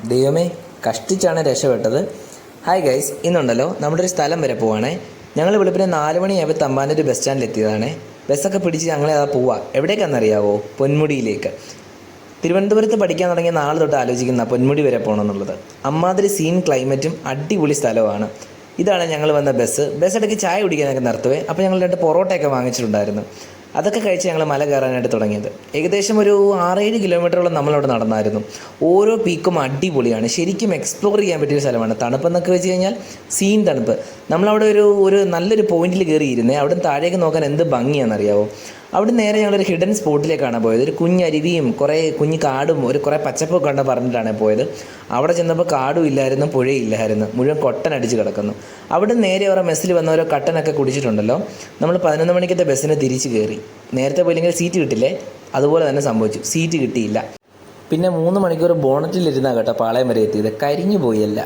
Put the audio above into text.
ദൈവമേ, കഷ്ടിച്ചാണ് രക്ഷപ്പെട്ടത്. Hi guys, ഇന്നുണ്ടല്ലോ നമ്മുടെ ഒരു സ്ഥലം വരെ പോവാണേ. ഞങ്ങൾ വെളുപ്പിന് 4 മണിയായപ്പോൾ തമ്പാനൂർ ബസ് സ്റ്റാൻഡിൽ എത്തിയതാണേ. ബസ്സൊക്കെ പിടിച്ച് ഞങ്ങളെ പോവാ. എവിടേക്കാണെന്നറിയാവോ? പൊന്മുടിയിലേക്ക്. തിരുവനന്തപുരത്ത് പഠിക്കാൻ തുടങ്ങിയ നാളെ തൊട്ട് ആലോചിക്കുന്ന പൊന്മുടി വരെ പോകണമെന്നുള്ളത്. അമ്മാതിരി സീൻ ക്ലൈമറ്റും അടിപൊളി സ്ഥലമാണ്. ഇതാണ് ഞങ്ങൾ വന്ന ബസ്. ഇടയ്ക്ക് ചായ കുടിക്കാനൊക്കെ നിർത്തുവേ. അപ്പോൾ ഞങ്ങൾ 2 പൊറോട്ടയൊക്കെ വാങ്ങിച്ചിട്ടുണ്ടായിരുന്നു. അതൊക്കെ കഴിച്ച് ഞങ്ങൾ മല കയറാനായിട്ട് തുടങ്ങിയത്. ഏകദേശം ഒരു 6-7 കിലോമീറ്ററോളം നമ്മളവിടെ നടന്നായിരുന്നു. ഓരോ പീക്കും അടിപൊളിയാണ്. ശരിക്കും എക്സ്പ്ലോർ ചെയ്യാൻ പറ്റിയൊരു സ്ഥലമാണ്. തണുപ്പെന്നൊക്കെ വെച്ച് കഴിഞ്ഞാൽ സീൻ തണുപ്പ്. നമ്മളവിടെ ഒരു നല്ലൊരു പോയിന്റിൽ കയറിയിരുന്നേ. അവിടെ താഴേക്ക് നോക്കാൻ എന്ത് ഭംഗിയാണെന്നറിയാവോ? അവിടെ നേരെ ഞങ്ങളൊരു ഹിഡൻ സ്പോട്ടിലേക്കാണ് പോയത്. ഒരു കുഞ്ഞരുവിയും കുറേ കുഞ്ഞ് കാടും കുറേ പച്ചപ്പൊക്കെ കണ്ട പറഞ്ഞിട്ടാണ് പോയത്. അവിടെ ചെന്നപ്പോൾ കാടും ഇല്ലായിരുന്നു, പുഴയില്ലായിരുന്നു, മുഴുവൻ കൊട്ടനടിച്ച് കിടക്കുന്നു. അവിടെ നേരെ അവരുടെ മെസ്സിൽ വന്നവരോ കട്ടനൊക്കെ കുടിച്ചിട്ടുണ്ടല്ലോ. നമ്മൾ 11 മണിക്കത്തെ ബസ്സിന് തിരിച്ച് കയറി. നേരത്തെ പോയില്ലെങ്കിൽ സീറ്റ് കിട്ടില്ലേ? അതുപോലെ തന്നെ സംഭവിച്ചു. സീറ്റ് കിട്ടിയില്ല. പിന്നെ 3 മണിക്കൂർ ബോണറ്റിലിരുന്നാണ് കേട്ടോ പാളയം വരെ എത്തിയത്. കരിഞ്ഞു പോയല്ല.